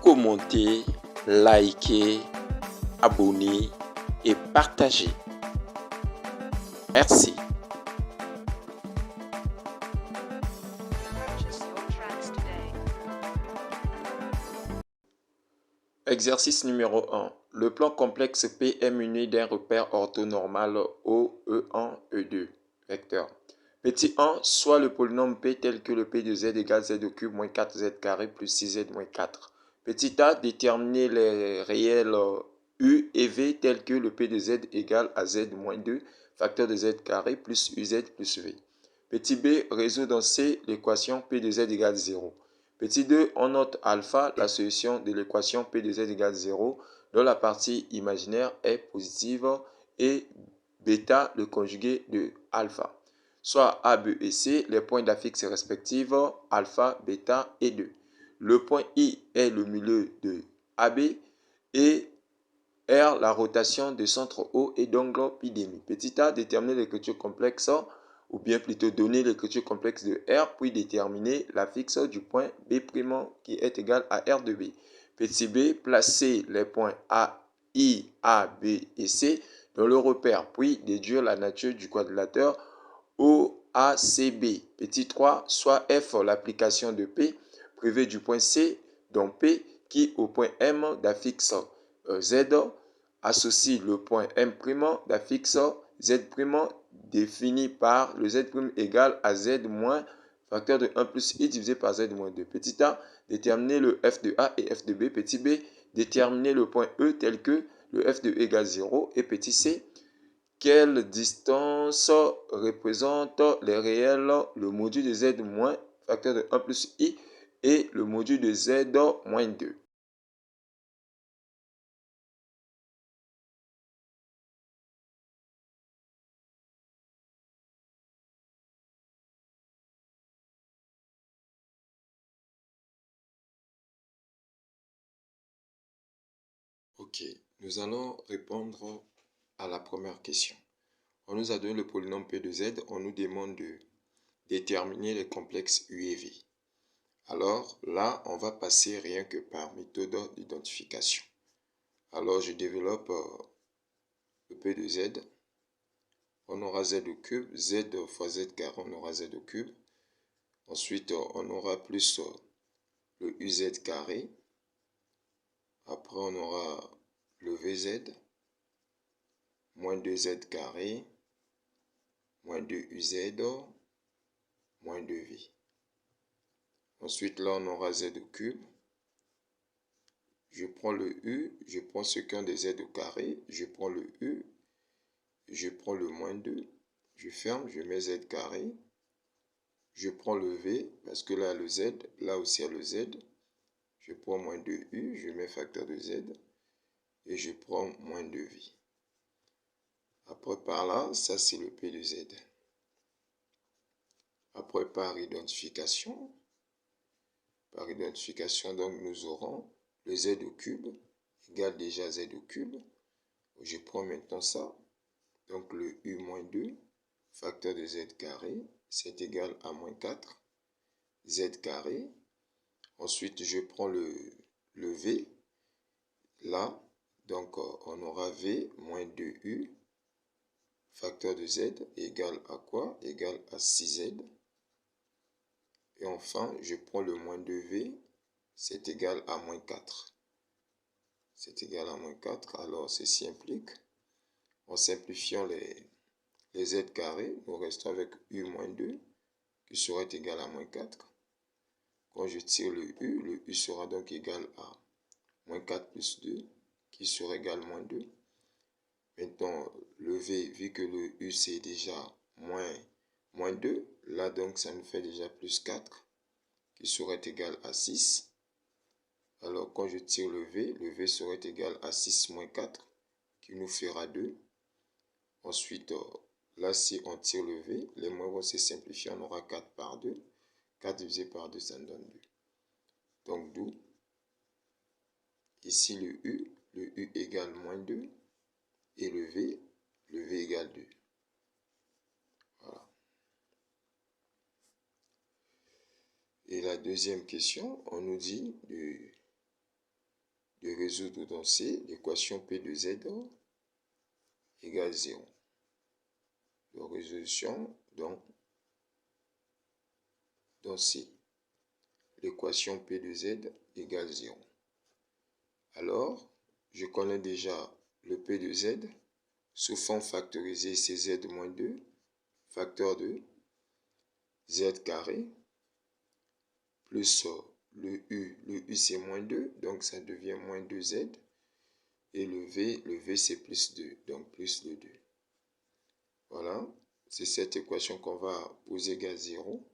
commenter, liker, abonner et partager. Merci. Exercice numéro 1. Le plan complexe P est muni d'un repère orthonormal OE1, E2. Vecteur. Petit 1, soit le polynôme P tel que le P de Z égale Z au cube moins 4Z carré plus 6Z moins 4. Petit a, déterminer les réels U et V tels que le P de Z égale à Z moins 2, facteur de Z carré plus UZ plus V. Petit b, résout dans C l'équation P de Z égale 0. Petit 2, on note alpha, la solution de l'équation P de Z égale 0, dont la partie imaginaire est positive, et bêta, le conjugué de alpha. Soit A, B et C, les points d'affixe respectifs, alpha, bêta et 2. Le point I est le milieu de AB et R, la rotation de centre O et d'angle pi demi. Petit a, déterminer l'écriture complexe, ou bien plutôt donner l'écriture complexe de R, puis déterminer l'affixe du point B' qui est égal à R de B. Petit b, placer les points A, I, A, B et C dans le repère, puis déduire la nature du quadrilatère OACB. Petit 3, soit F l'application de P privée du point C, dont P qui au point M d'affixe Z associe le point M' d'affixe Z' défini par le Z' égale à Z moins facteur de 1 plus I divisé par Z moins 2. Petit a, déterminer le F de A et F de B. Petit b, déterminer le point E tel que le F de E égale 0. Et petit c, quelle distance représente les réels, le module de Z moins facteur de 1 plus I et le module de Z moins 2. Ok, nous allons répondre à la première question. On nous a donné le polynôme P de Z, on nous demande de déterminer les complexes U et V. Alors là, on va passer rien que par méthode d'identification. Alors je développe le P de Z. On aura Z au cube, Z fois Z carré, on aura Z au cube. Ensuite, on aura plus le UZ carré. Après, on aura le VZ, moins 2Z carré, moins 2UZ, moins 2V. Ensuite, là, on aura Z au cube. Je prends le U, je prends ce qui ont des Z au carré, je prends le U, je prends le moins 2, je ferme, je mets Z carré. Je prends le V, parce que là, le Z, là aussi, il y a le Z. Je prends moins 2U, je mets facteur de Z, et je prends moins 2V. Après, par là, ça, c'est le P de Z. Après, par identification, donc, nous aurons le Z au cube, égale déjà Z au cube. Je prends maintenant ça, donc le U moins 2, facteur de Z carré, c'est égal à moins 4, Z carré. Ensuite, je prends le V, là, donc on aura V moins 2U, facteur de Z, égale à quoi? Égale à 6Z. Et enfin, je prends le moins 2V, c'est égal à moins 4. C'est égal à moins 4, alors ceci implique, en simplifiant les Z carrés, nous restons avec U moins 2, qui serait égal à moins 4. Quand je tire le U sera donc égal à moins 4 plus 2, qui sera égal à moins 2. Maintenant, le V, vu que le U c'est déjà moins 2, là donc ça nous fait déjà plus 4, qui serait égal à 6. Alors quand je tire le V serait égal à 6 moins 4, qui nous fera 2. Ensuite, là si on tire le V, les moins vont se simplifier, on aura 4 par 2. 4 divisé par 2, ça nous donne 2. Donc d'où, ici le U égale moins 2, et le V égale 2. Voilà. Et la deuxième question, on nous dit résoudre dans C l'équation P de Z égale 0. De résolution dans C. L'équation P de Z égale 0. Alors, je connais déjà le P de Z sous forme factorisée, c'est Z moins 2, facteur de Z carré, plus le U c'est moins 2, donc ça devient moins 2Z, et le V c'est plus 2, donc plus le 2. Voilà, c'est cette équation qu'on va poser égale 0.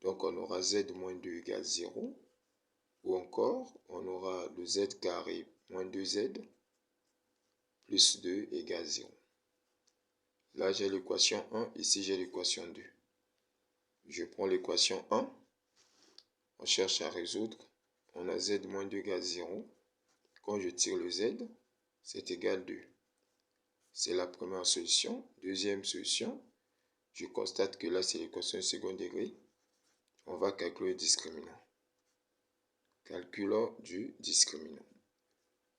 Donc on aura Z moins 2 égale 0. Ou encore, on aura le Z carré moins 2Z plus 2 égale 0. Là, j'ai l'équation 1, ici j'ai l'équation 2. Je prends l'équation 1, on cherche à résoudre. On a Z moins 2 égale 0. Quand je tire le Z, c'est égal 2. C'est la première solution. Deuxième solution, je constate que là, c'est l'équation de second degré. On va calculer le discriminant. Calculons du discriminant.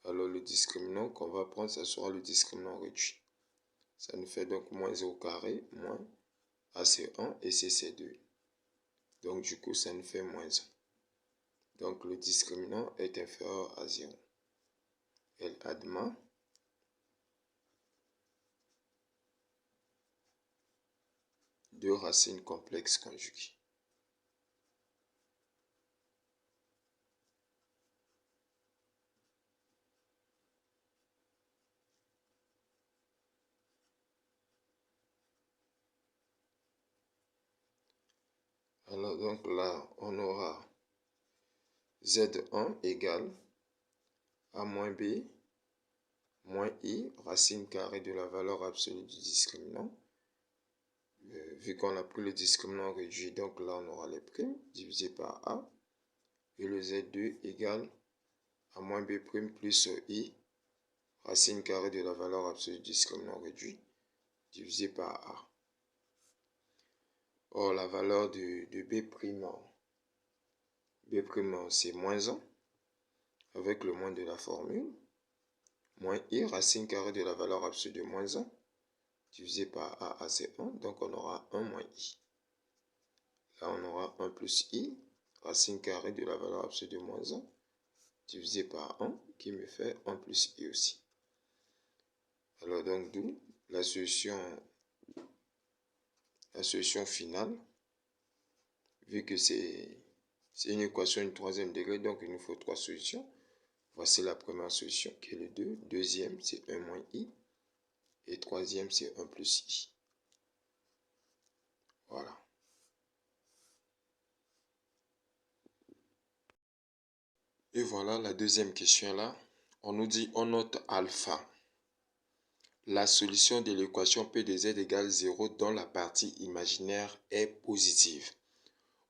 Alors, le discriminant qu'on va prendre, ça sera le discriminant réduit. Ça nous fait donc moins 0 carré, moins AC1 et CC2. Donc, du coup, ça nous fait moins 1. Donc, le discriminant est inférieur à 0. Elle admet deux racines complexes conjuguées. Alors, donc là, on aura Z1 égale A moins B moins I, racine carrée de la valeur absolue du discriminant. Vu qu'on a pris le discriminant réduit, donc là, on aura les primes divisé par A. Et le Z2 égale A moins B prime plus I, racine carrée de la valeur absolue du discriminant réduit, divisé par A. Or, la valeur de B', c'est moins 1, avec le moins de la formule, moins I, racine carrée de la valeur absolue de moins 1, divisé par A, c'est 1, donc on aura 1 moins I. Là, on aura 1 plus I, racine carrée de la valeur absolue de moins 1, divisé par 1, qui me fait 1 plus I aussi. Alors, donc, d'où la solution finale, vu que c'est une équation de troisième degré, donc il nous faut 3 solutions. Voici la première solution qui est le 2. Deuxième, c'est 1 moins I. Et troisième, c'est 1 plus I. Voilà. Et voilà la deuxième question là. On nous dit, on note alpha. La solution de l'équation P de Z égale 0 dont la partie imaginaire est positive.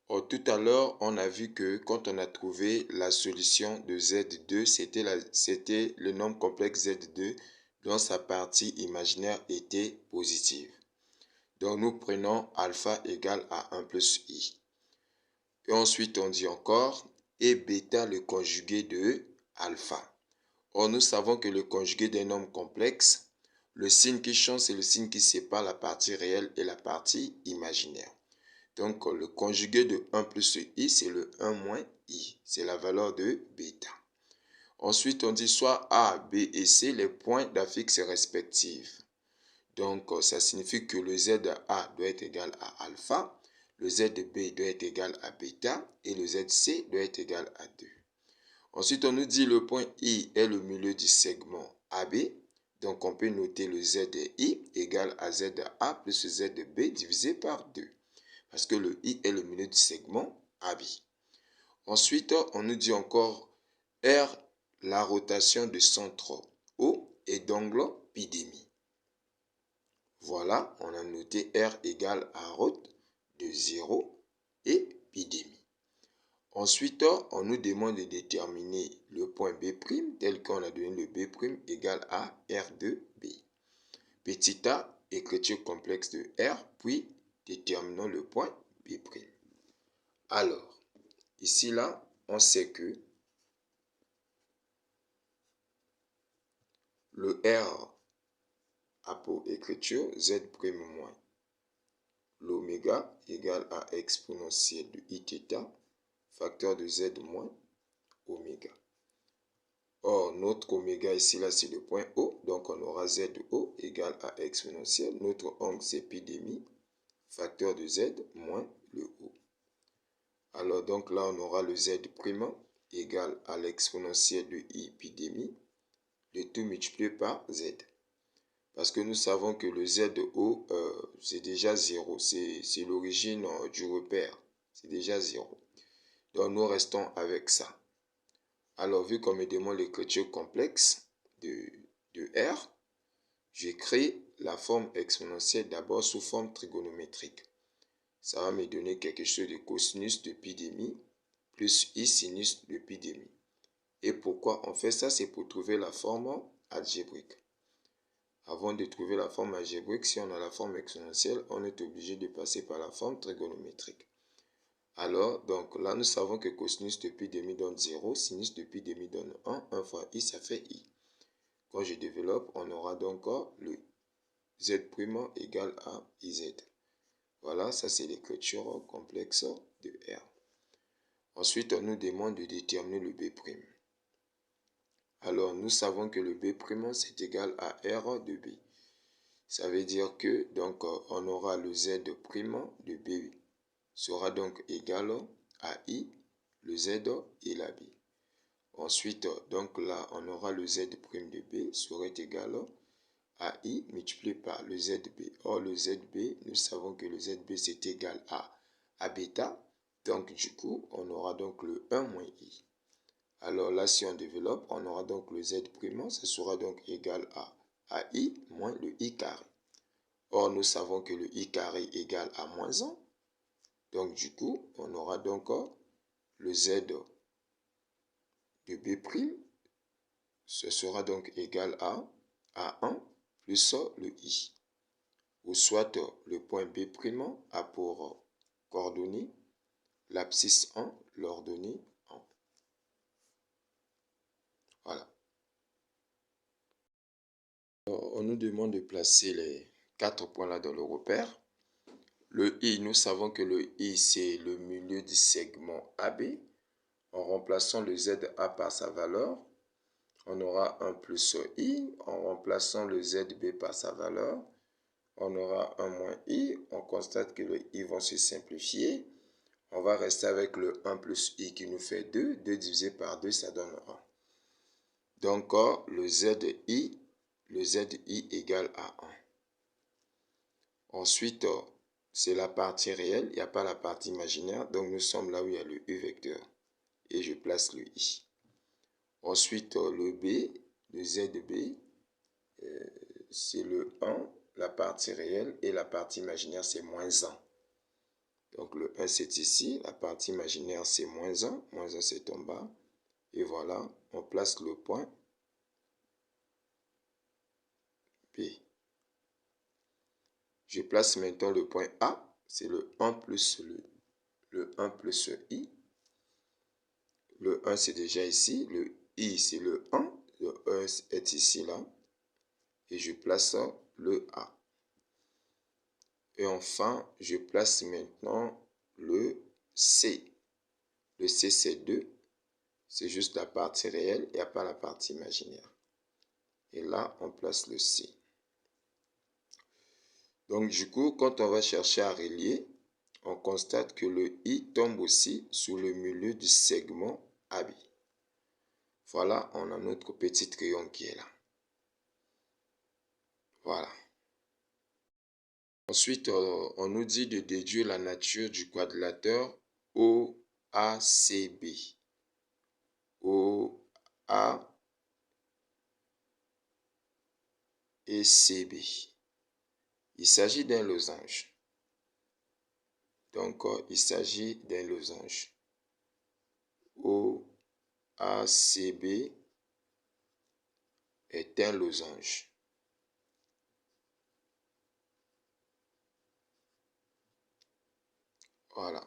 Or, tout à l'heure, on a vu que quand on a trouvé la solution de Z2, c'était le nombre complexe Z2 dont sa partie imaginaire était positive. Donc, nous prenons alpha égale à 1 plus I. Et ensuite, on dit encore, et bêta le conjugué de alpha. Or, nous savons que le conjugué d'un nombre complexe, le signe qui change, c'est le signe qui sépare la partie réelle et la partie imaginaire. Donc, le conjugué de 1 plus I, c'est le 1 moins I. C'est la valeur de bêta. Ensuite, on dit soit A, B et C, les points d'affixe respectifs. Donc, ça signifie que le Z de A doit être égal à alpha, le Z de B doit être égal à bêta et le ZC doit être égal à 2. Ensuite, on nous dit le point I est le milieu du segment AB. Donc, on peut noter le Z de I égale à Z de A plus le Z de B divisé par 2. Parce que le I est le milieu du segment AB. Ensuite, on nous dit encore R, la rotation de centre O et d'angle pi demi. Voilà, on a noté R égale à rot de 0 et pi demi. Ensuite, on nous demande de déterminer le point B' tel qu'on a donné le B' égale à R de B. Petit a, écriture complexe de R, puis déterminons le point B'. Alors, ici là, on sait que le R a pour écriture Z' moins l'oméga égale à exponentielle de Iθ, facteur de Z moins oméga. Or, notre oméga ici, là, c'est le point O. Donc, on aura ZO égale à exponentielle. Notre angle, c'est pi demi, facteur de Z moins le O. Alors, donc là, on aura le Z' égale à l'exponentielle de I pi demi, le tout multiplié par Z. Parce que nous savons que le ZO, c'est déjà 0. C'est l'origine du repère. C'est déjà 0. Donc, nous restons avec ça. Alors, vu qu'on me demande l'écriture complexe de R, j'écris la forme exponentielle d'abord sous forme trigonométrique. Ça va me donner quelque chose de cosinus de pi demi plus I sinus de pi demi. Et pourquoi on fait ça? C'est pour trouver la forme algébrique. Avant de trouver la forme algébrique, si on a la forme exponentielle, on est obligé de passer par la forme trigonométrique. Alors, donc là, nous savons que cosinus de pi demi donne 0, sinus de pi demi donne 1, 1 fois I, ça fait I. Quand je développe, on aura donc le Z' égale à IZ. Voilà, ça c'est l'écriture complexe de R. Ensuite, on nous demande de déterminer le B'. Alors, nous savons que le B' c'est égal à R de B. Ça veut dire que, donc, on aura le Z' de B sera donc égal à I, le Z et la B. Ensuite, donc là, on aura le Z' de B serait égal à I multiplié par le ZB. Or, le ZB, nous savons que le ZB c'est égal à bêta. Donc, du coup, on aura donc le 1 moins I. Alors là, si on développe, on aura donc le Z', ça sera donc égal à I moins le I carré. Or, nous savons que le I carré égale à moins 1. Donc, du coup, on aura donc le Z de B', ce sera donc égal à 1 plus le I. Ou soit le point B' a pour coordonnée l'abscisse 1, l'ordonnée 1. Voilà. On nous demande de placer les 4 points là dans le repère. Le I, nous savons que le I, c'est le milieu du segment AB. En remplaçant le ZA par sa valeur, on aura 1 plus I. En remplaçant le ZB par sa valeur, on aura 1 moins I. On constate que les I vont se simplifier. On va rester avec le 1 plus I qui nous fait 2. 2 divisé par 2, ça donne 1. Donc, le ZI égale à 1. Ensuite, c'est la partie réelle. Il n'y a pas la partie imaginaire. Donc, nous sommes là où il y a le U vecteur. Et je place le I. Ensuite, le B, le ZB, c'est le 1, la partie réelle. Et la partie imaginaire, c'est moins 1. Donc, le 1, c'est ici. La partie imaginaire, c'est moins 1. Moins 1, c'est en bas. Et voilà, on place le point B. Je place maintenant le point A. C'est le 1 plus le 1 plus I. Le 1, c'est déjà ici. Le I, c'est le 1. Le 1 est ici, là. Et je place le A. Et enfin, je place maintenant le C. Le C, c'est 2. C'est juste la partie réelle, il n'y a pas la partie imaginaire. Et là, on place le C. Donc, du coup, quand on va chercher à relier, on constate que le I tombe aussi sous le milieu du segment AB. Voilà, on a notre petit crayon qui est là. Voilà. Ensuite, on nous dit de déduire la nature du quadrilatère OACB. OA et CB. Il s'agit d'un losange. Donc, il s'agit d'un losange. OACB est un losange. Voilà.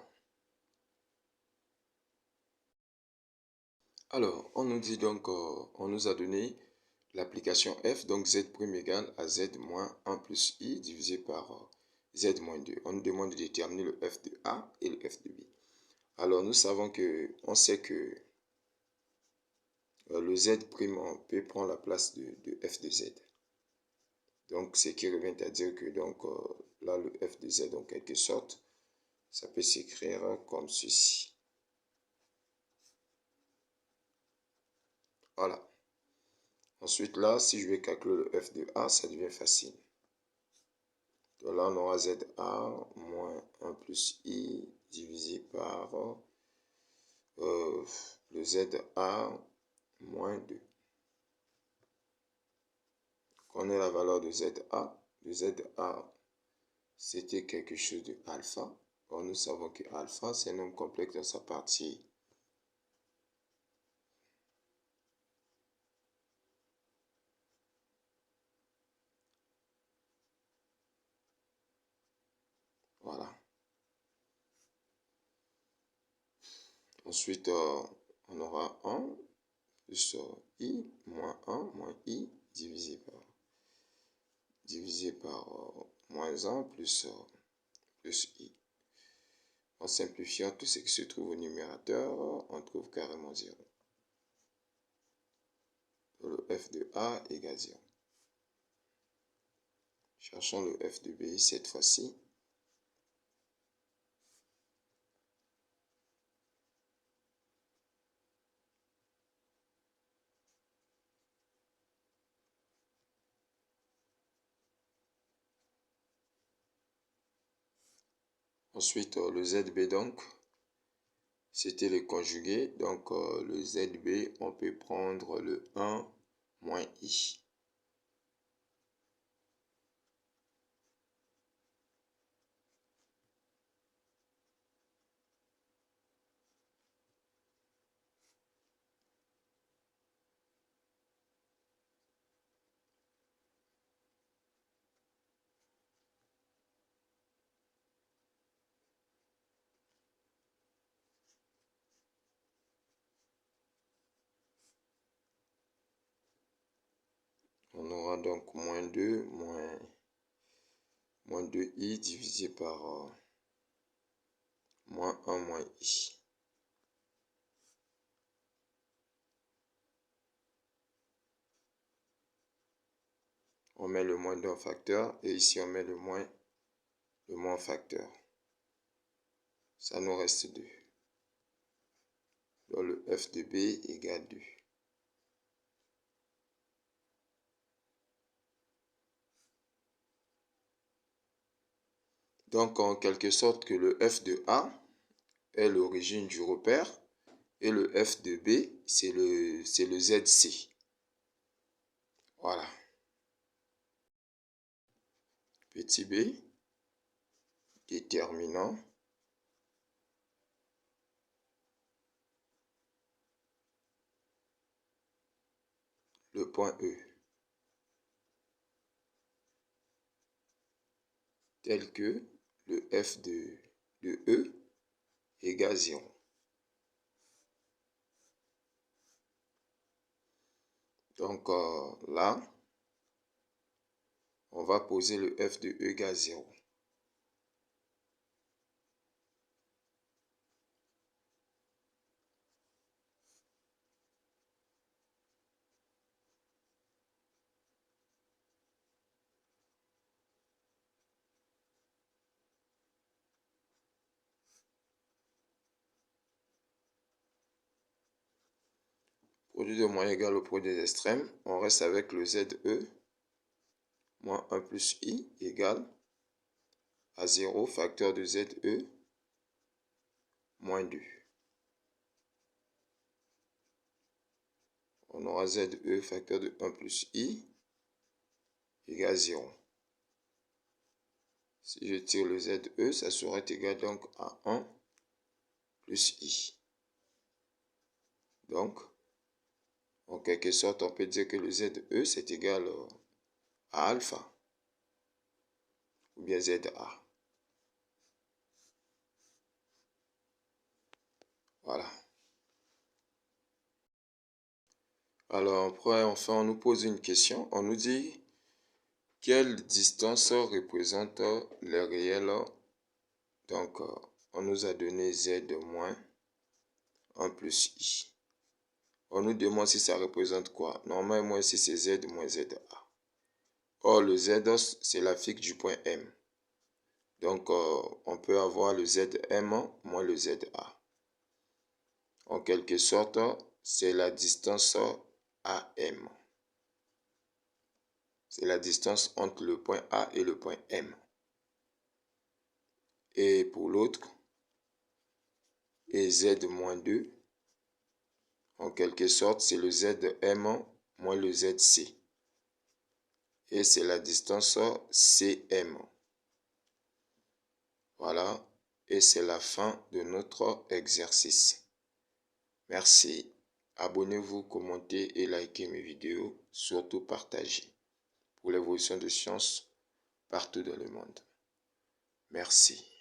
Alors, on nous dit donc, on nous a donné l'application f, donc z' égale à z moins 1 plus i divisé par z moins 2. On nous demande de déterminer le f de a et le f de b. Alors nous savons que, on sait que le z' en p prend la place de f de z. Donc ce qui revient à dire que donc là le f de z en quelque sorte, ça peut s'écrire comme ceci. Voilà. Ensuite là, si je vais calculer le f de a, ça devient facile. Donc là on aura za moins 1 plus i divisé par le za moins 2. On a la valeur de za. Le za, c'était quelque chose de alpha. Or, nous savons que alpha, c'est un nombre complexe dans sa partie. Voilà. Ensuite, on aura 1 plus i moins 1 moins i divisé par moins 1 plus i. En simplifiant tout ce qui se trouve au numérateur, on trouve carrément 0. Le f de a égale 0. Cherchons le f de b cette fois-ci. Ensuite, le zb donc, c'était le conjugué. Donc, le zb, on peut prendre le 1 moins i. On aura donc moins 2 moins 2i divisé par moins 1 moins i. On met le moins d'un facteur et ici on met le moins facteur. Ça nous reste 2. Donc le f de b égale 2. Donc en quelque sorte que le f de a est l'origine du repère et le f de b c'est le zc. Voilà. Petit b, déterminant le point E tel que le f de E égale 0. Donc là, on va poser le f de E égale 0. Produit de moyen égal au produit des extrêmes. On reste avec le ZE moins 1 plus I égale à 0 facteur de ZE moins 2. On aura ZE facteur de 1 plus I égale 0. Si je tire le ZE, ça serait égal donc à 1 plus I. Donc, en quelque sorte, on peut dire que le ZE, c'est égal à alpha, ou bien ZA. Voilà. Alors après, enfin, on nous pose une question. On nous dit quelle distance représente les réels. Donc, on nous a donné z moins 1 plus i. On nous demande si ça représente quoi. Normalement, ici, c'est z moins za. Or, le z, c'est la fixe du point M. Donc, on peut avoir le zm moins le za. En quelque sorte, c'est la distance AM. C'est la distance entre le point A et le point M. Et pour l'autre, et z moins 2, en quelque sorte, c'est le zm moins le zc. Et c'est la distance cm. Voilà, et c'est la fin de notre exercice. Merci. Abonnez-vous, commentez et likez mes vidéos. Surtout partagez pour l'évolution de sciences partout dans le monde. Merci.